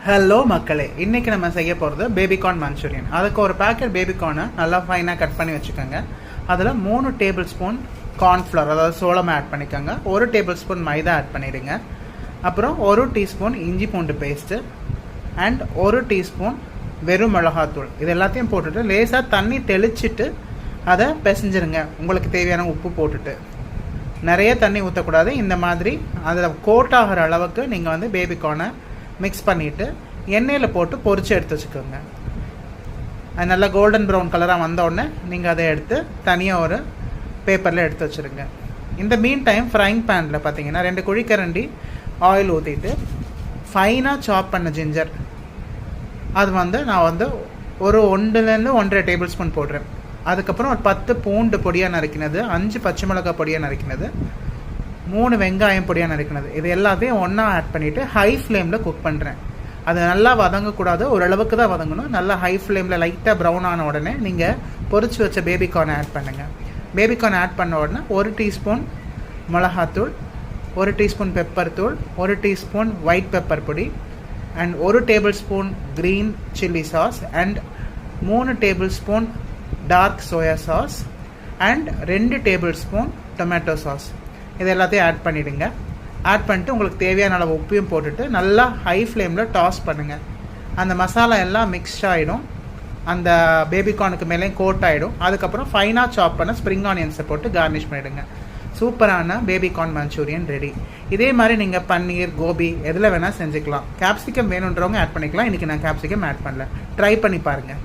Hello மக்களே, இன்றைக்கி நம்ம செய்ய போகிறது பேபிகார்ன் மஞ்சூரியன். அதுக்கு ஒரு பேக்கெட் பேபிகார்னை நல்லா ஃபைனாக கட் பண்ணி வச்சுக்கோங்க. அதில் 3 டேபிள் ஸ்பூன் கார்ன்ஃப்ளவர், அதாவது சோளம் ஆட் பண்ணிக்கோங்க. 1 டேபிள் ஸ்பூன் மைதா ஆட் பண்ணிடுங்க. அப்புறம் 1 டீஸ்பூன் இஞ்சி பூண்டு பேஸ்ட்டு அண்ட் 1 டீஸ்பூன் வெறும் மிளகாத்தூள். இது எல்லாத்தையும் போட்டுட்டு லேசாக தண்ணி தெளிச்சிட்டு அதை பிசைஞ்சிருங்க. உங்களுக்கு தேவையான உப்பு போட்டுட்டு நிறைய தண்ணி ஊற்றக்கூடாது. இந்த மாதிரி அதில் கோட் ஆகிற அளவுக்கு நீங்கள் வந்து பேபிகார்னை மிக்ஸ் பண்ணிவிட்டு எண்ணெயில் போட்டு பொரித்து எடுத்து வச்சுக்கோங்க. அது நல்லா கோல்டன் ப்ரௌன் கலராக வந்தோடனே நீங்கள் அதை எடுத்து தனியாக ஒரு பேப்பரில் எடுத்து வச்சுருங்க. இந்த மீன் டைம் ஃப்ரைங் பேனில் பார்த்தீங்கன்னா 2 குழிக்கரண்டி ஆயில் ஊற்றிட்டு ஃபைனாக சாப் பண்ண ஜிஞ்சர் அது வந்து நான் வந்து ஒரு 1லேருந்து 1.5 டேபிள் ஸ்பூன் போடுறேன். அதுக்கப்புறம் ஒரு 10 பூண்டு பொடியாக நறுக்கினது, 5 பச்சை மிளகாய் பொடியாக நறுக்கினது, 3 வெங்காயம் பொடியாக நறுக்கினது. இது எல்லாத்தையும் ஒன்றா ஆட் பண்ணிவிட்டு ஹை ஃப்ளேமில் குக் பண்ணுறேன். அது நல்லா வதங்கக்கூடாது, ஓரளவுக்கு தான் வதங்கணும். நல்லா ஹை ஃப்ளேமில் லைட்டாக ப்ரௌன் ஆன உடனே நீங்கள் பொரிச்சு வச்ச பேபிகார்னை ஆட் பண்ணுங்கள். பேபிகார்ன் ஆட் பண்ண உடனே 1 டீஸ்பூன் மிளகாத்தூள், 1 டீஸ்பூன் பெப்பர் தூள், 1 டீஸ்பூன் ஒயிட் பெப்பர் பொடி and 1 table spoon green chilli sauce and 3 table spoon dark soya sauce and 2 table spoon tomato sauce. இது எல்லாத்தையும் ஆட் பண்ணிவிடுங்க. ஆட் பண்ணிட்டு உங்களுக்கு தேவையான அளவு உப்பையும் போட்டுட்டு நல்லா ஹை ஃப்ளேமில் டாஸ் பண்ணுங்கள். அந்த மசாலா எல்லாம் மிக்ஸ் ஆகிடும், அந்த பேபிகார்னுக்கு மேலேயும் கோட் ஆகிடும். அதுக்கப்புறம் ஃபைனாக சாப் பண்ண ஸ்ப்ரிங் ஆனியன்ஸை போட்டு கார்னிஷ் பண்ணிவிடுங்க. சூப்பரான பேபிகார்ன் மஞ்சூரியன் ரெடி. இதே மாதிரி நீங்கள் பன்னீர், கோபி எதில் வேணால் செஞ்சுக்கலாம். கேப்சிகம் வேணுன்றவங்க ஆட் பண்ணிக்கலாம். இன்றைக்கி நான் கேப்சிகம் ஆட் பண்ணல. ட்ரை பண்ணி பாருங்கள்.